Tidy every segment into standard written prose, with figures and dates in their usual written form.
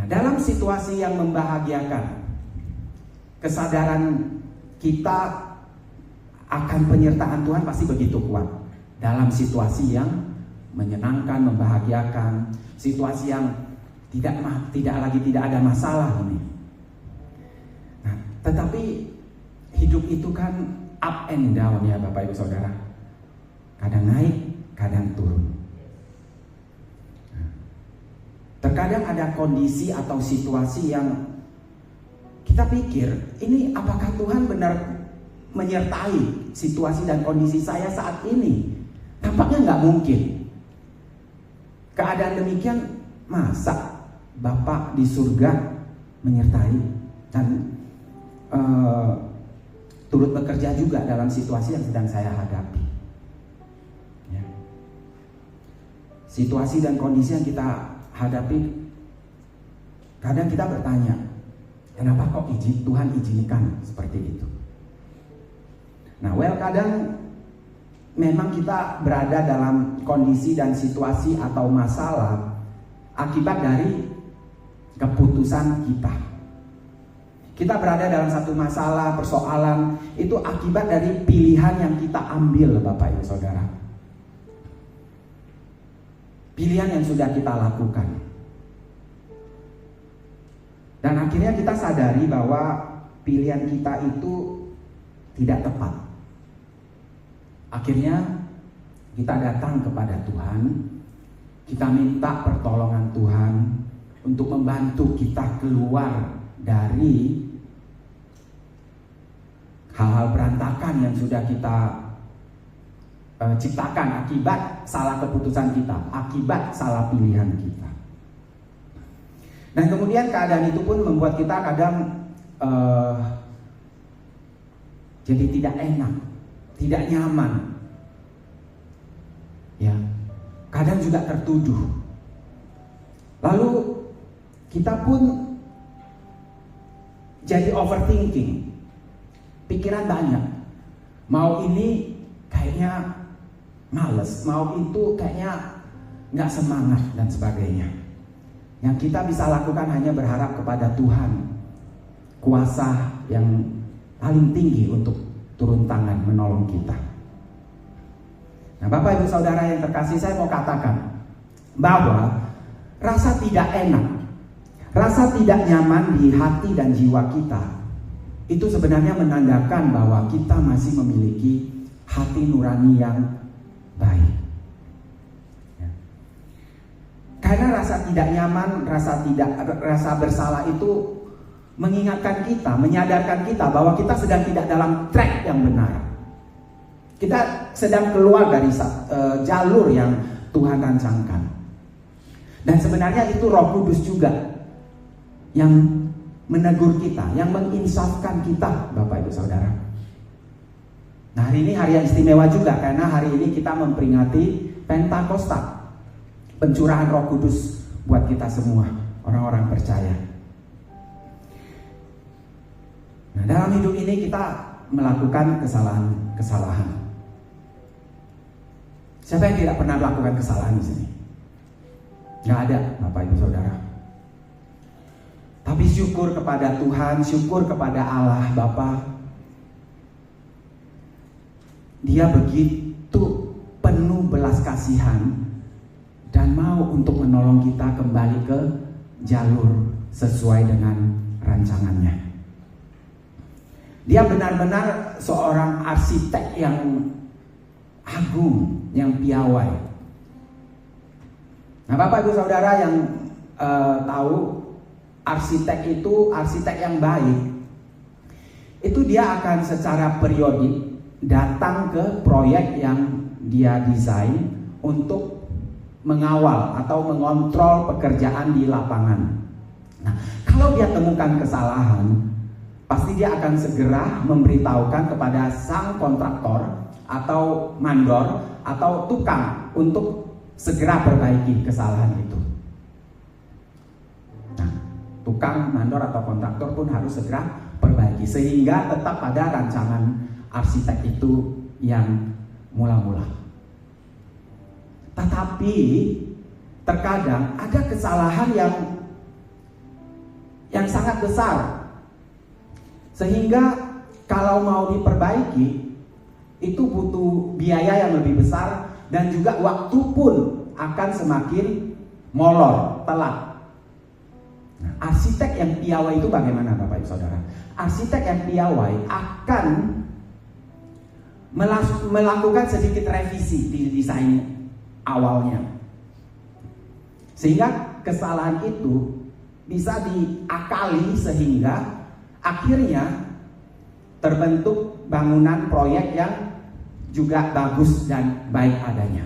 dalam situasi yang membahagiakan, kesadaran kita akan penyertaan Tuhan pasti begitu kuat. Dalam situasi yang menyenangkan, membahagiakan, situasi yang tidak ada masalah ini. Nah, tetapi hidup itu kan up and down ya Bapak Ibu Saudara. Kadang naik, kadang turun. Nah, terkadang ada kondisi atau situasi yang kita pikir, ini apakah Tuhan benar menyertai situasi dan kondisi saya saat ini? Tampaknya nggak mungkin. Keadaan demikian, masa Bapak di surga menyertai dan turut bekerja juga dalam situasi yang sedang saya hadapi? Ya. Situasi dan kondisi yang kita hadapi, kadang kita bertanya, kenapa kok Tuhan izinkan seperti itu? Nah, kadang memang kita berada dalam kondisi dan situasi atau masalah akibat dari keputusan kita. Kita berada dalam satu masalah, persoalan, itu akibat dari pilihan yang kita ambil Bapak Ibu Saudara. Pilihan yang sudah kita lakukan. Dan akhirnya kita sadari bahwa pilihan kita itu tidak tepat. Akhirnya kita datang kepada Tuhan, kita minta pertolongan Tuhan untuk membantu kita keluar dari hal-hal berantakan yang sudah kita ciptakan akibat salah keputusan kita, akibat salah pilihan kita. Dan kemudian keadaan itu pun membuat kita kadang jadi tidak enak, tidak nyaman. Ya, kadang juga tertuduh. Lalu kita pun jadi overthinking. Pikiran banyak. Mau ini kayaknya males, mau itu kayaknya nggak semangat dan sebagainya. Yang kita bisa lakukan hanya berharap kepada Tuhan, kuasa yang paling tinggi untuk turun tangan menolong kita. Nah, Bapak Ibu Saudara yang terkasih, saya mau katakan bahwa rasa tidak enak, rasa tidak nyaman di hati dan jiwa kita, itu sebenarnya menandakan bahwa kita masih memiliki hati nurani yang baik. Ya. Karena rasa tidak nyaman, rasa bersalah itu mengingatkan kita, menyadarkan kita bahwa kita sedang tidak dalam track yang benar. Kita sedang keluar dari jalur yang Tuhan rancangkan. Dan sebenarnya itu Roh Kudus juga yang menegur kita, yang menginsafkan kita, Bapak Ibu Saudara. Nah, hari ini hari yang istimewa juga, karena hari ini kita memperingati Pentakosta, pencurahan Roh Kudus buat kita semua, orang-orang percaya. Nah, dalam hidup ini kita melakukan kesalahan. Siapa yang tidak pernah melakukan kesalahan di sini? Nggak ada, Bapak Ibu Saudara. Tapi syukur kepada Tuhan, syukur kepada Allah Bapa. Dia begitu penuh belas kasihan dan mau untuk menolong kita kembali ke jalur sesuai dengan rancangannya. Dia benar-benar seorang arsitek yang agung, yang piawai. Nah, Bapak Ibu Saudara yang tahu, arsitek itu arsitek yang baik. Itu dia akan secara periodik datang ke proyek yang dia desain untuk mengawal atau mengontrol pekerjaan di lapangan. Nah, kalau dia temukan kesalahan, pasti dia akan segera memberitahukan kepada sang kontraktor atau mandor atau tukang untuk segera perbaiki kesalahan itu. Nah, tukang, mandor atau kontraktor pun harus segera perbaiki sehingga tetap pada rancangan arsitek itu yang mula-mula. Tetapi terkadang ada kesalahan yang yang sangat besar, sehingga kalau mau diperbaiki itu butuh biaya yang lebih besar, dan juga waktu pun akan semakin molor, telat. Nah, arsitek yang piawai itu bagaimana Bapak Ibu Saudara? Arsitek yang piawai akan melakukan sedikit revisi di desain awalnya, sehingga kesalahan itu bisa diakali sehingga akhirnya terbentuk bangunan proyek yang juga bagus dan baik adanya.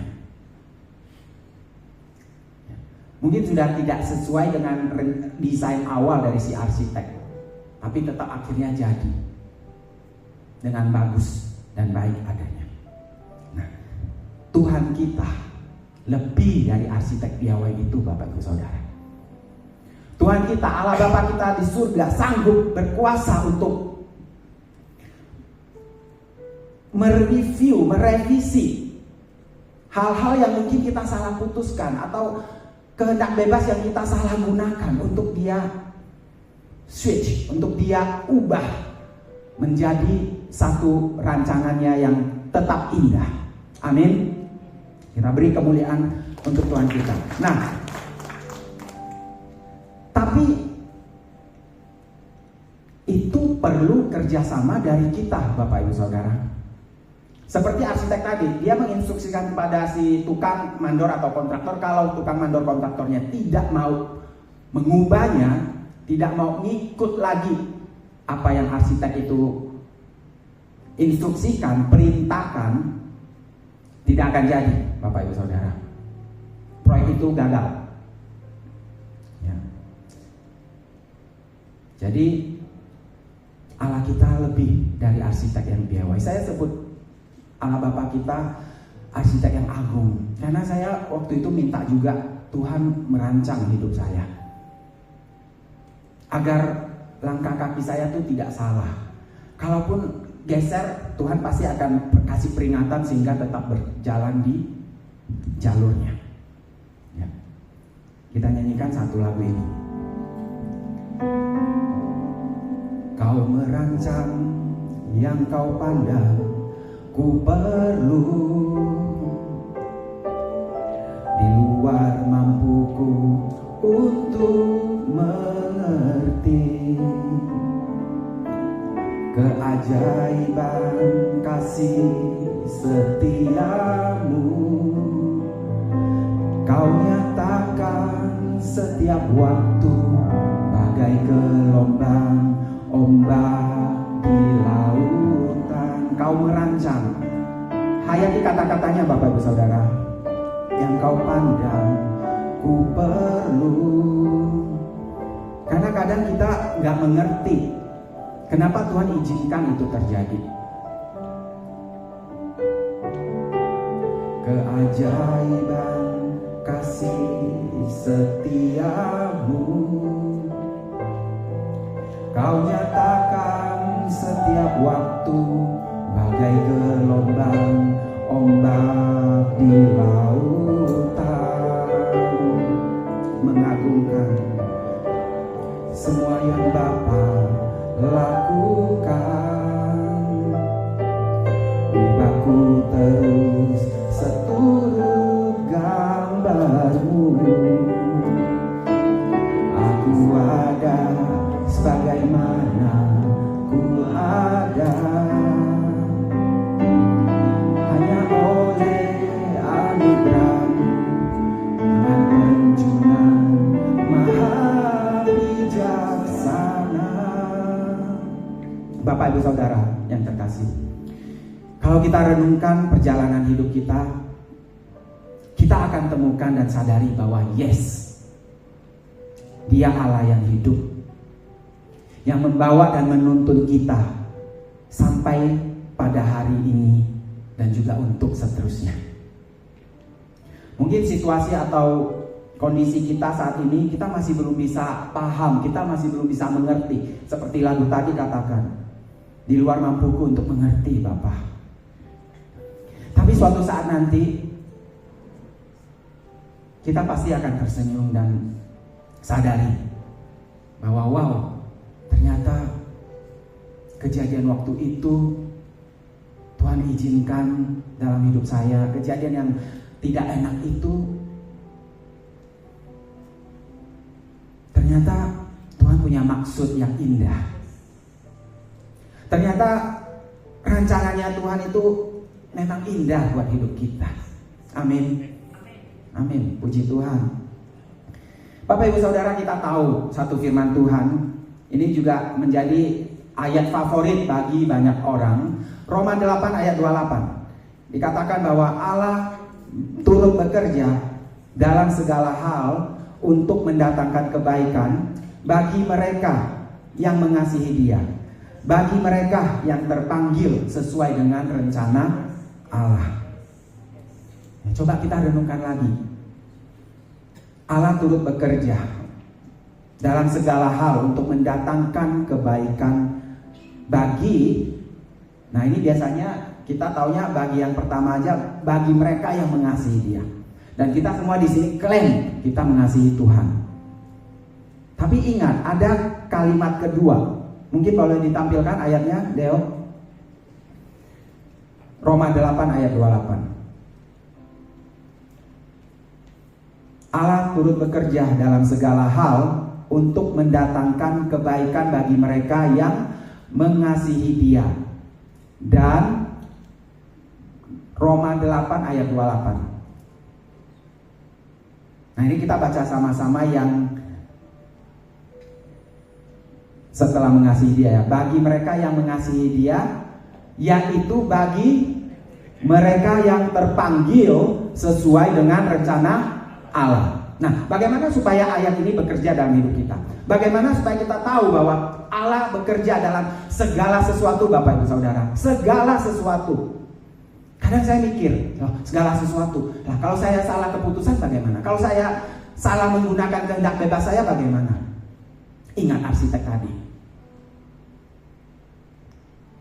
Mungkin sudah tidak sesuai dengan desain awal dari si arsitek, tapi tetap akhirnya jadi dengan bagus dan baik adanya. Nah, Tuhan kita lebih dari arsitek piawai itu, Bapak Ibu Saudara. Tuhan kita, Allah Bapa kita di surga, sanggup berkuasa untuk mereview, merevisi hal-hal yang mungkin kita salah putuskan atau kehendak bebas yang kita salah gunakan, untuk dia switch, untuk dia ubah menjadi satu rancangannya yang tetap indah. Amin. Kita beri kemuliaan untuk Tuhan kita. Nah, tapi itu perlu kerjasama dari kita, Bapak Ibu Saudara. Seperti arsitek tadi, dia menginstruksikan kepada si tukang mandor atau kontraktor, kalau tukang mandor kontraktornya tidak mau mengubahnya, tidak mau ngikut lagi apa yang arsitek itu instruksikan, perintahkan, tidak akan jadi, Bapak Ibu Saudara. Proyek itu gagal. Ya. Jadi Allah kita lebih dari arsitek yang piawai. Saya sebut Allah Bapa kita arsitek yang agung, karena saya waktu itu minta juga Tuhan merancang hidup saya agar langkah kaki saya tuh tidak salah. Kalaupun geser, Tuhan pasti akan kasih peringatan sehingga tetap berjalan di jalurnya. Ya. Kita nyanyikan satu lagu ini. Kau merancang yang kau pandang, ku perlu di luar mampuku untuk mengerti keajaiban kasih setiamu. Kau nyatakan setiap waktu bagai gelombang ombak di lautan. Kau merancang, hayati kata-katanya Bapak Ibu Saudara, yang kau pandang ku perlu. Karena kadang kita gak mengerti kenapa Tuhan izinkan itu terjadi. Keajaiban kasih setiamu, kau nyatakan setiap waktu bagai gelombang ombak di lautan. Mengagumkan semua yang Bapa lakukan, ubahku terus seturut gambarmu. Aku ada sebagaimana ku ada, hanya oleh anugerah-Mu dengan penjunan maha bijaksana. Bapak Ibu Saudara yang terkasih, kalau kita renungkan perjalanan hidup kita, kita akan temukan dan sadari bahwa yes, Dia Allah yang hidup, yang membawa dan menuntun kita sampai pada hari ini dan juga untuk seterusnya. Mungkin situasi atau kondisi kita saat ini, kita masih belum bisa paham, kita masih belum bisa mengerti. Seperti lagu tadi katakan, di luar mampuku untuk mengerti Bapa. Tapi suatu saat nanti kita pasti akan tersenyum dan sadari bahwa wow, ternyata kejadian waktu itu Tuhan izinkan dalam hidup saya. Kejadian yang tidak enak itu ternyata Tuhan punya maksud yang indah. Ternyata rencananya Tuhan itu memang indah buat hidup kita. Amin. Amin. Puji Tuhan. Bapak Ibu Saudara, kita tahu satu firman Tuhan. Ini juga menjadi ayat favorit bagi banyak orang. Roma 8 ayat 28. Dikatakan bahwa Allah turut bekerja dalam segala hal untuk mendatangkan kebaikan bagi mereka yang mengasihi Dia, bagi mereka yang terpanggil sesuai dengan rencana Allah. Coba kita renungkan lagi. Allah turut bekerja dalam segala hal untuk mendatangkan kebaikan bagi, nah ini biasanya kita taunya bagi yang pertama aja, bagi mereka yang mengasihi Dia. Dan kita semua di sini klaim kita mengasihi Tuhan. Tapi ingat, ada kalimat kedua. Mungkin boleh ditampilkan ayatnya, Deo. Roma 8 ayat 28. Allah turut bekerja dalam segala hal untuk mendatangkan kebaikan bagi mereka yang mengasihi Dia. Dan Roma 8 ayat 28. Nah, ini kita baca sama-sama yang setelah mengasihi Dia ya. Bagi mereka yang mengasihi Dia, yaitu bagi mereka yang terpanggil sesuai dengan rencana Allah. Nah, bagaimana supaya ayat ini bekerja dalam hidup kita? Bagaimana supaya kita tahu bahwa Allah bekerja dalam segala sesuatu, Bapak Ibu Saudara? Segala sesuatu. Kadang saya mikir, segala sesuatu. Nah, kalau saya salah keputusan bagaimana? Kalau saya salah menggunakan kehendak bebas saya bagaimana? Ingat arsitek tadi.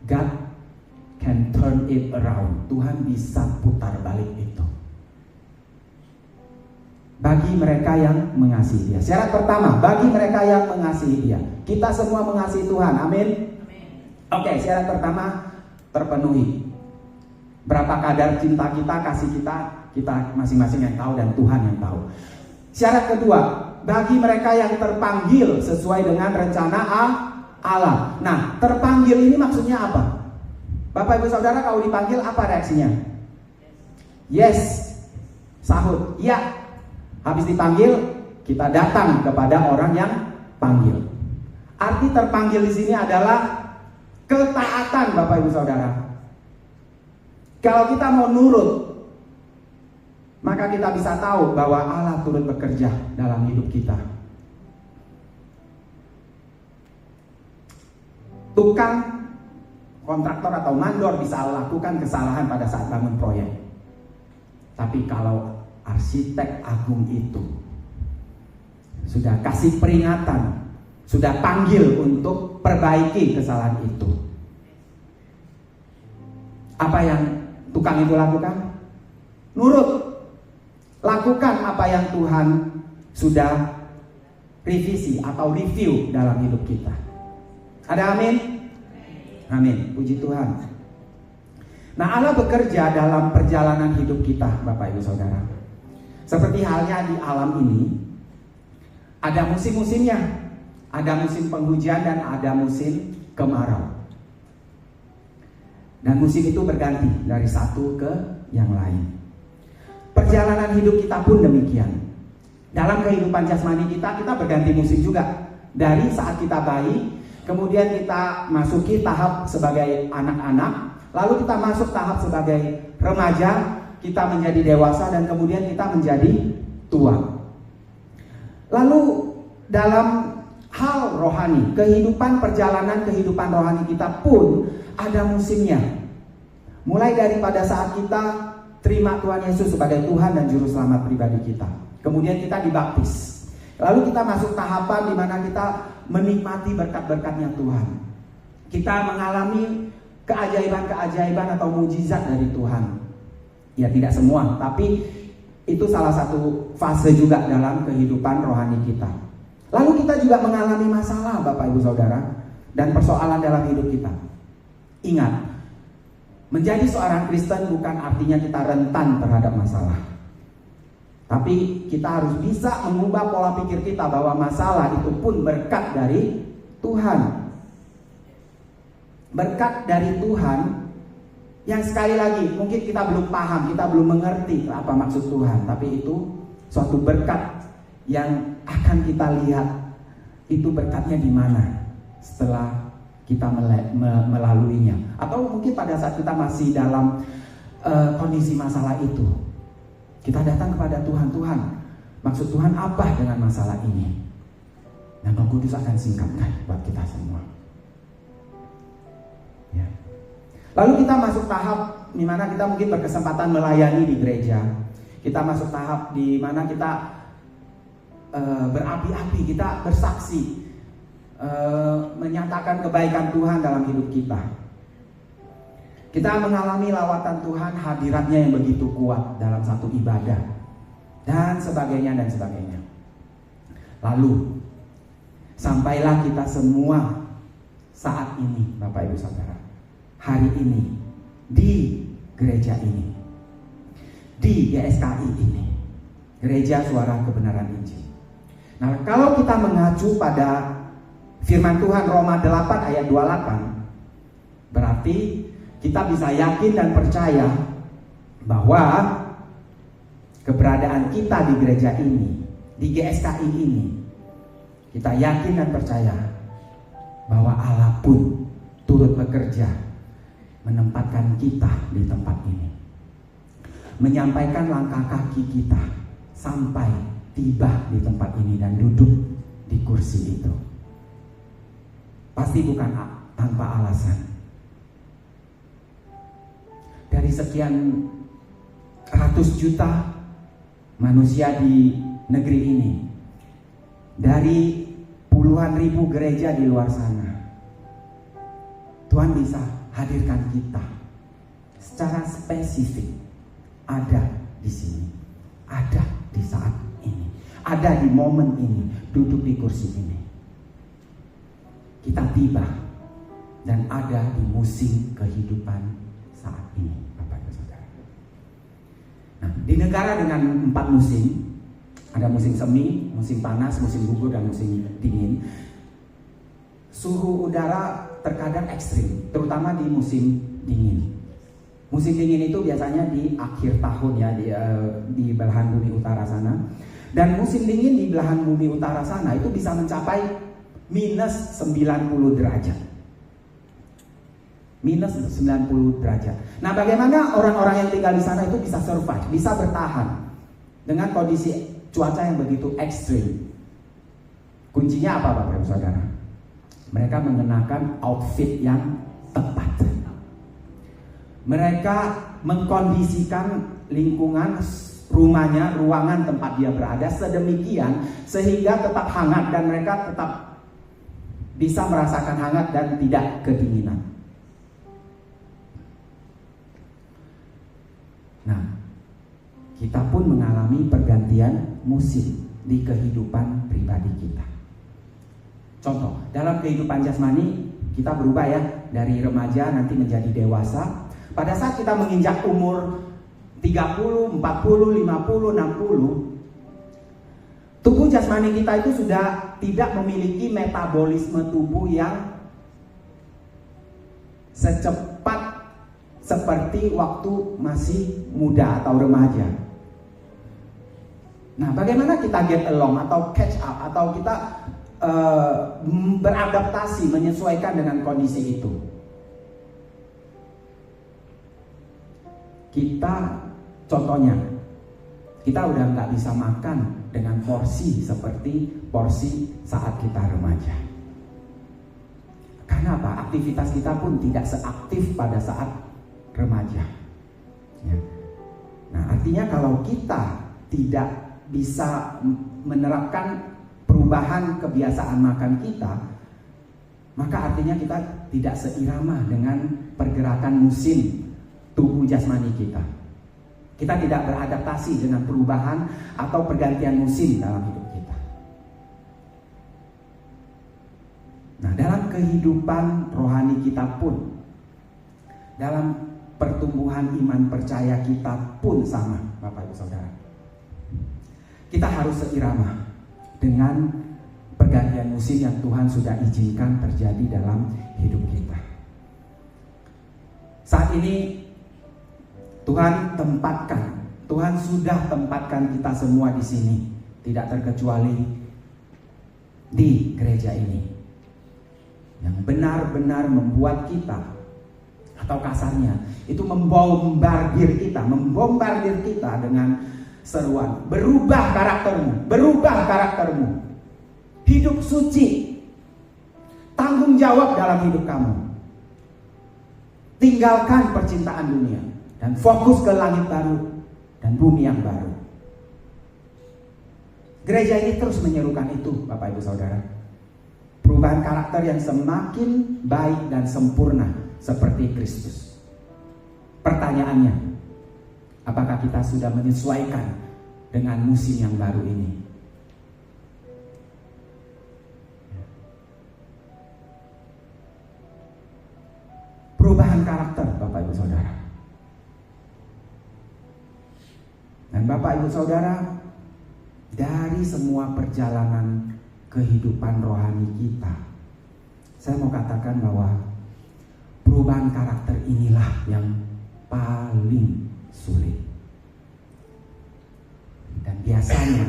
God can turn it around. Tuhan bisa putar balik itu. Bagi mereka yang mengasihi Dia. Syarat pertama, bagi mereka yang mengasihi Dia. Kita semua mengasihi Tuhan, amin. Oke, syarat pertama terpenuhi. Berapa kadar cinta kita, kasih kita masing-masing yang tahu dan Tuhan yang tahu. Syarat kedua, bagi mereka yang terpanggil sesuai dengan rencana Allah. Nah, terpanggil ini maksudnya apa? Bapak Ibu Saudara, kalau dipanggil apa reaksinya? Yes, sahut, ya. Habis dipanggil, kita datang kepada orang yang panggil. Arti terpanggil di sini adalah ketaatan, Bapak Ibu Saudara. Kalau kita mau nurut, maka kita bisa tahu bahwa Allah turut bekerja dalam hidup kita. Tukang, kontraktor atau mandor bisa lakukan kesalahan pada saat bangun proyek. Tapi kalau arsitek agung itu sudah kasih peringatan, sudah panggil untuk perbaiki kesalahan itu, apa yang tukang itu lakukan? Nurut. Lakukan apa yang Tuhan sudah revisi atau review dalam hidup kita. Ada amin? Amin. Puji Tuhan. Nah, Allah bekerja dalam perjalanan hidup kita, Bapak Ibu Saudara. Seperti halnya di alam ini, ada musim-musimnya. Ada musim penghujan dan ada musim kemarau. Dan musim itu berganti dari satu ke yang lain. Perjalanan hidup kita pun demikian. Dalam kehidupan jasmani kita berganti musim juga. Dari saat kita bayi, kemudian kita masuki tahap sebagai anak-anak, lalu kita masuk tahap sebagai remaja, kita menjadi dewasa, dan kemudian kita menjadi tua. Lalu dalam hal rohani, perjalanan kehidupan rohani kita pun ada musimnya. Mulai daripada saat kita terima Tuhan Yesus sebagai Tuhan dan Juru Selamat pribadi kita. Kemudian kita dibaptis. Lalu kita masuk tahapan di mana kita menikmati berkat-berkatnya Tuhan. Kita mengalami keajaiban-keajaiban atau mujizat dari Tuhan. Ya, tidak semua, tapi itu salah satu fase juga dalam kehidupan rohani kita. Lalu kita juga mengalami masalah Bapak Ibu Saudara dan persoalan dalam hidup kita. Ingat, menjadi seorang Kristen bukan artinya kita rentan terhadap masalah. Tapi kita harus bisa mengubah pola pikir kita bahwa masalah itu pun berkat dari Tuhan. Berkat dari Tuhan yang sekali lagi mungkin kita belum paham, kita belum mengerti apa maksud Tuhan. Tapi itu suatu berkat yang akan kita lihat itu berkatnya di mana setelah kita melaluinya. Atau mungkin pada saat kita masih dalam kondisi masalah itu, kita datang kepada Tuhan. Tuhan, maksud Tuhan apa dengan masalah ini? Dan Roh Kudus akan singkapkan buat kita semua. Ya. Lalu kita masuk tahap di mana kita mungkin berkesempatan melayani di gereja. Kita masuk tahap di mana kita berapi-api, kita bersaksi, menyatakan kebaikan Tuhan dalam hidup kita. Kita mengalami lawatan Tuhan, hadiratnya yang begitu kuat dalam satu ibadah, dan sebagainya dan sebagainya. Lalu sampailah kita semua saat ini, Bapak Ibu Saudara, hari ini, di gereja ini, di GSKI ini, Gereja Suara Kebenaran Injil. Nah, kalau kita mengacu pada firman Tuhan Roma 8 ayat 28, berarti kita bisa yakin dan percaya bahwa keberadaan kita di gereja ini, di GSKI ini, kita yakin dan percaya bahwa Allah pun turut bekerja menempatkan kita di tempat ini, menyampaikan langkah kaki kita sampai tiba di tempat ini dan duduk di kursi itu. Pasti bukan tanpa alasan. Dari sekian ratus juta manusia di negeri ini, dari puluhan ribu gereja di luar sana, Tuhan bisa hadirkan kita secara spesifik, ada di sini, ada di saat ini, ada di momen ini, duduk di kursi ini. Kita tiba dan ada di musim kehidupan saat ini, Bapak Ibu Saudara. Nah, di negara dengan 4 musim, ada musim semi, musim panas, musim gugur, dan musim dingin. Suhu udara terkadang ekstrim, terutama di musim dingin. Musim dingin itu biasanya di akhir tahun ya, di belahan bumi utara sana. Dan musim dingin di belahan bumi utara sana itu bisa mencapai minus 90 derajat. Minus 90 derajat. Nah, bagaimana orang-orang yang tinggal di sana itu bisa survive, bisa bertahan dengan kondisi cuaca yang begitu ekstrim? Kuncinya apa, Bapak Ibu Saudara? Mereka mengenakan outfit yang tepat. Mereka mengkondisikan lingkungan rumahnya, ruangan tempat dia berada sedemikian sehingga tetap hangat dan mereka tetap bisa merasakan hangat dan tidak kedinginan. Nah, kita pun mengalami pergantian musim di kehidupan pribadi kita. Contoh, dalam kehidupan jasmani kita berubah ya, dari remaja nanti menjadi dewasa. Pada saat kita menginjak umur 30, 40, 50, 60, tubuh jasmani kita itu sudah tidak memiliki metabolisme tubuh yang secepat seperti waktu masih muda atau remaja. Nah, bagaimana kita get along atau catch up atau kita beradaptasi, menyesuaikan dengan kondisi itu? Kita, contohnya, kita udah nggak bisa makan dengan porsi seperti porsi saat kita remaja. Karena apa? Aktivitas kita pun tidak seaktif pada saat remaja. Ya. Nah, artinya kalau kita tidak bisa menerapkan perubahan kebiasaan makan kita, maka artinya kita tidak seirama dengan pergerakan musim tubuh jasmani kita. Kita tidak beradaptasi dengan perubahan atau pergantian musim dalam hidup kita. kehidupan rohani kita pun, dalam pertumbuhan iman percaya kita pun sama, Bapak Ibu Saudara. Kita harus seirama dengan pergantian musim yang Tuhan sudah izinkan terjadi dalam hidup kita. Saat ini Tuhan sudah tempatkan kita semua di sini, tidak terkecuali di gereja ini, yang benar-benar membuat kita, atau kasarnya itu membombardir kita dengan seruan, berubah karaktermu, hidup suci, tanggung jawab dalam hidup kamu, tinggalkan percintaan dunia dan fokus ke langit baru dan bumi yang baru. Gereja ini terus menyerukan itu, Bapak Ibu Saudara. Perubahan karakter yang semakin baik dan sempurna seperti Kristus. Pertanyaannya, apakah kita sudah menyesuaikan dengan musim yang baru ini? Perubahan karakter, Bapak Ibu Saudara. Dan Bapak Ibu Saudara, dari semua perjalanan kehidupan rohani kita, saya mau katakan bahwa perubahan karakter inilah yang paling sulit. Dan biasanya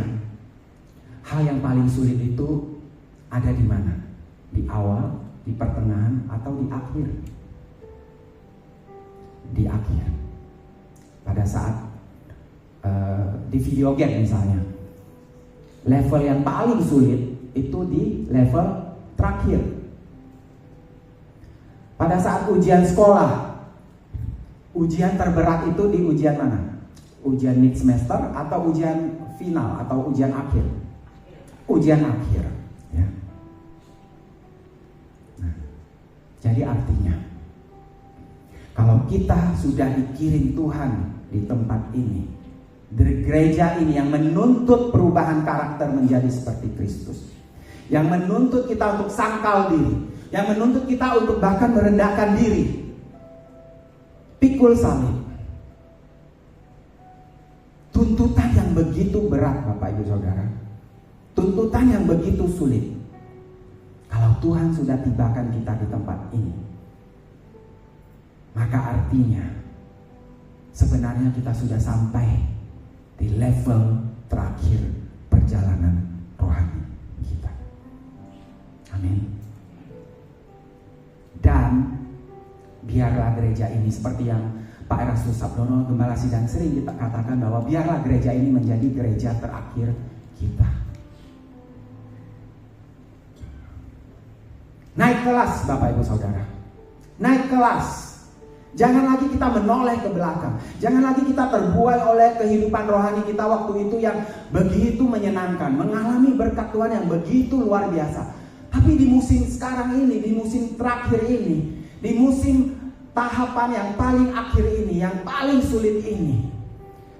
hal yang paling sulit itu ada di mana? Di awal, di pertengahan, atau di akhir? Di akhir. Pada saat di video game misalnya, level yang paling sulit itu di level terakhir. Pada saat ujian sekolah, ujian terberat itu di ujian mana? Ujian mid semester atau ujian final atau ujian akhir? Ujian akhir, ya. Nah, jadi artinya, kalau kita sudah dikirim Tuhan di tempat ini, dari gereja ini yang menuntut perubahan karakter menjadi seperti Kristus, yang menuntut kita untuk sangkal diri, yang menuntut kita untuk bahkan merendahkan diri, pikul salib. Tuntutan yang begitu berat, Bapak Ibu Saudara, tuntutan yang begitu sulit. Kalau Tuhan sudah tibakan kita di tempat ini, maka artinya sebenarnya kita sudah sampai di level terakhir perjalanan rohani kita. Amin. Dan biarlah gereja ini seperti yang Pak Erastus Sabdono Gembala Sidang sering kita katakan, bahwa biarlah gereja ini menjadi gereja terakhir kita. Naik kelas, Bapak Ibu Saudara. Naik kelas. Jangan lagi kita menoleh ke belakang. Jangan lagi kita terbuai oleh kehidupan rohani kita waktu itu yang begitu menyenangkan, mengalami berkat Tuhan yang begitu luar biasa. Tapi di musim sekarang ini, di musim terakhir ini, di musim tahapan yang paling akhir ini, yang paling sulit ini,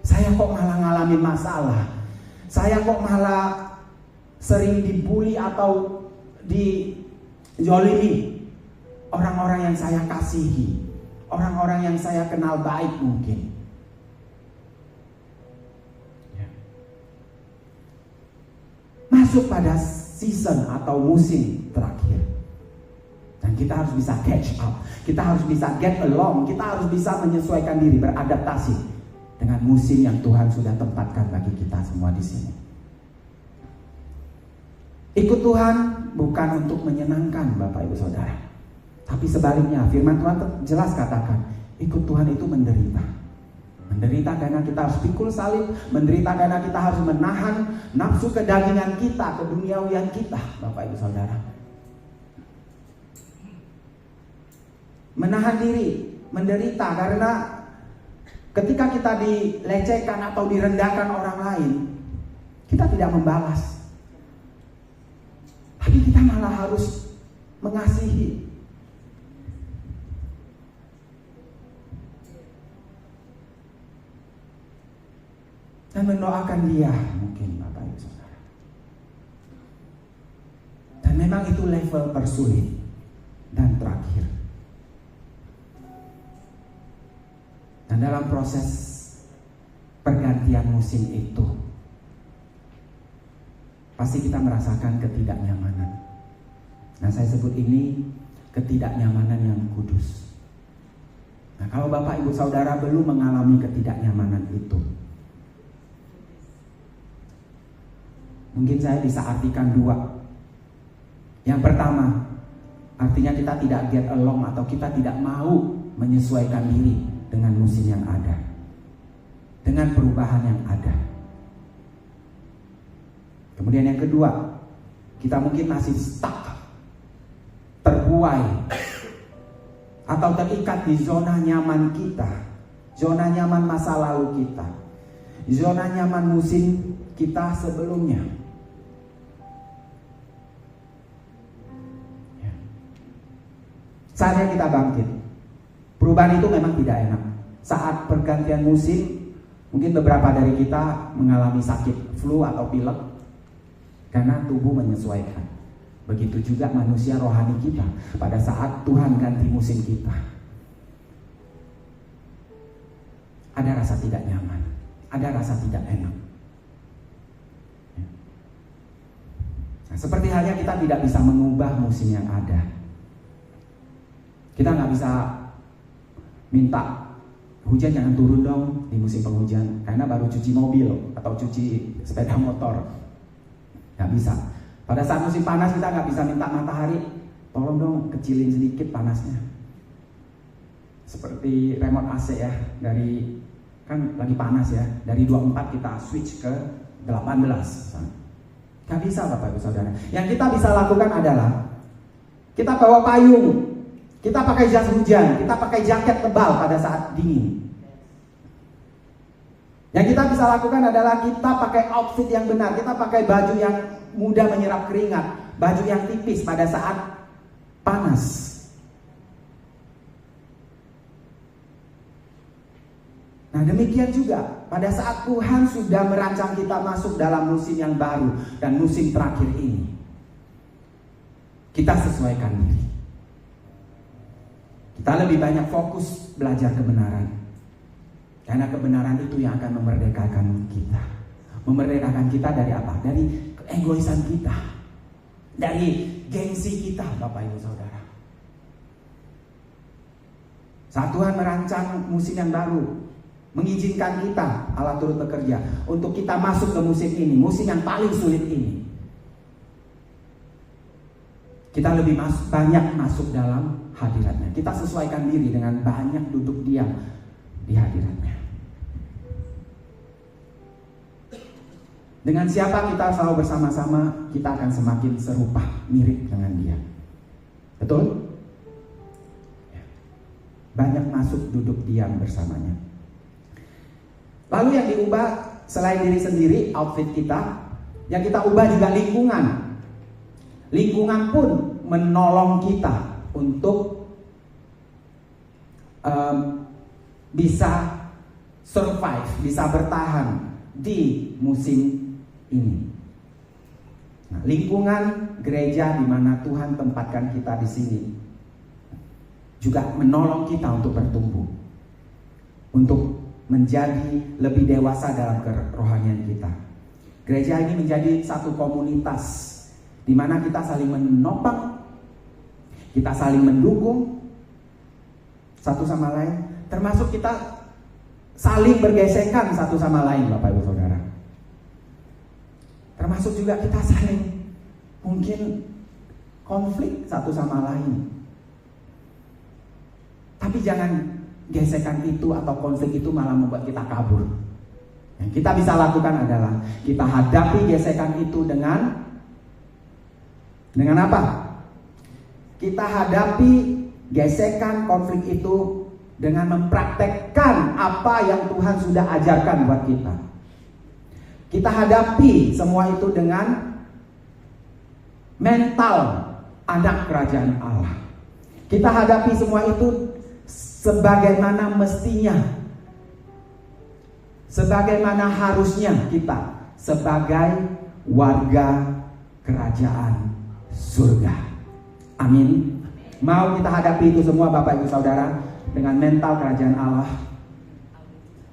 saya kok malah ngalamin masalah. Saya kok malah sering dibully atau dijolimi orang-orang yang saya kasihi, orang-orang yang saya kenal baik mungkin. Masuk pada season atau musim terakhir, dan kita harus bisa catch up, kita harus bisa get along, kita harus bisa menyesuaikan diri, beradaptasi dengan musim yang Tuhan sudah tempatkan bagi kita semua di sini. Ikut Tuhan bukan untuk menyenangkan, Bapak Ibu Saudara, tapi sebaliknya, firman Tuhan jelas katakan, ikut Tuhan itu menderita. Menderita karena kita harus pikul salib, menderita karena kita harus menahan nafsu kedagingan kita, keduniawian kita, Bapak Ibu Saudara. Menahan diri, menderita karena ketika kita dilecehkan atau direndahkan orang lain, kita tidak membalas, tapi kita malah harus mengasihi. Dan mendoakan dia mungkin, Bapak Ibu Saudara. Dan memang itu level tersulit. dan terakhir. Dan dalam proses pergantian musim itu, pasti kita merasakan ketidaknyamanan. Nah, saya sebut ini ketidaknyamanan yang kudus. Nah, kalau Bapak Ibu Saudara belum mengalami ketidaknyamanan itu, mungkin saya bisa artikan dua. Yang pertama, artinya kita tidak get along atau kita tidak mau menyesuaikan diri dengan musim yang ada, dengan perubahan yang ada. Kemudian yang kedua, kita mungkin masih stuck, terbuai, atau terikat di zona nyaman kita, zona nyaman masa lalu kita, zona nyaman musim kita sebelumnya. Saatnya kita bangkit. Perubahan itu memang tidak enak. Saat pergantian musim, mungkin beberapa dari kita mengalami sakit flu atau pilek karena tubuh menyesuaikan. Begitu juga manusia rohani kita pada saat Tuhan ganti musim kita. Ada rasa tidak nyaman, ada rasa tidak enak. Nah, seperti halnya kita tidak bisa mengubah musim yang ada. Kita nggak bisa minta hujan jangan turun dong di musim penghujan karena baru cuci mobil atau cuci sepeda motor. Nggak bisa. Pada saat musim panas kita nggak bisa minta matahari tolong dong kecilin sedikit panasnya. Seperti remote AC ya, dari kan lagi panas ya, dari 24 kita switch ke 18. Nggak bisa Bapak Ibu Saudara. Yang kita bisa lakukan adalah kita bawa payung, kita pakai jas hujan, kita pakai jaket tebal pada saat dingin. Yang kita bisa lakukan adalah kita pakai outfit yang benar, kita pakai baju yang mudah menyerap keringat, baju yang tipis pada saat panas. Nah, demikian juga pada saat Tuhan sudah merancang kita masuk dalam musim yang baru dan musim terakhir ini, kita sesuaikan diri. Kita lebih banyak fokus belajar kebenaran, karena kebenaran itu yang akan memerdekakan kita. Memerdekakan kita dari apa? Dari keegoisan kita, dari gengsi kita, Bapak Ibu Saudara. Saat Tuhan merancang musim yang baru, mengizinkan kita, Allah turut bekerja untuk kita masuk ke musim ini, musim yang paling sulit ini. Kita lebih banyak masuk dalam hadiratnya. Kita sesuaikan diri dengan banyak duduk diam di hadiratnya. Dengan siapa kita selalu bersama-sama, kita akan semakin serupa, mirip dengan dia. Betul? Banyak masuk duduk diam bersamanya. Lalu yang diubah selain diri sendiri, outfit kita, yang kita ubah juga lingkungan. Lingkungan pun menolong kita untuk bisa survive, bisa bertahan di musim ini. Nah, lingkungan gereja di mana Tuhan tempatkan kita di sini juga menolong kita untuk bertumbuh, untuk menjadi lebih dewasa dalam kerohanian kita. Gereja ini menjadi satu komunitas di mana kita saling menopang, kita saling mendukung satu sama lain, termasuk kita saling bergesekan satu sama lain, Bapak Ibu Saudara. Termasuk juga kita saling mungkin konflik satu sama lain. Tapi jangan gesekan itu atau konflik itu malah membuat kita kabur. Yang kita bisa lakukan adalah kita hadapi gesekan itu dengan apa? Kita hadapi gesekan konflik itu dengan mempraktekkan apa yang Tuhan sudah ajarkan buat kita. Kita hadapi semua itu dengan mental anak kerajaan Allah. Kita hadapi semua itu sebagaimana mestinya, sebagaimana harusnya kita sebagai warga kerajaan surga. Amin. Mau kita hadapi itu semua Bapak Ibu Saudara dengan mental kerajaan Allah.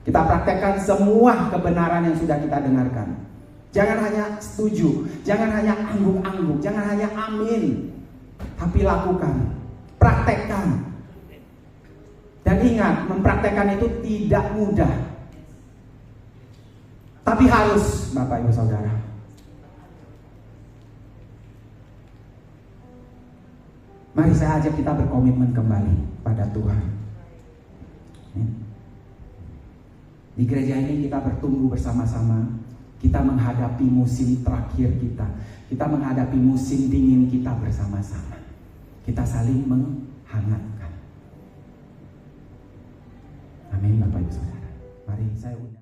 Kita praktekkan semua kebenaran yang sudah kita dengarkan. Jangan hanya setuju, jangan hanya angguk-angguk, jangan hanya amin, tapi lakukan, praktekkan. Dan ingat, mempraktekkan itu tidak mudah, tapi harus Bapak Ibu Saudara. Mari saya ajak kita berkomitmen kembali pada Tuhan. Di gereja ini kita bertumbuh bersama-sama. Kita menghadapi musim terakhir kita. Kita menghadapi musim dingin kita bersama-sama. Kita saling menghangatkan. Amin Bapak Ibu Saudara. Mari saya undang.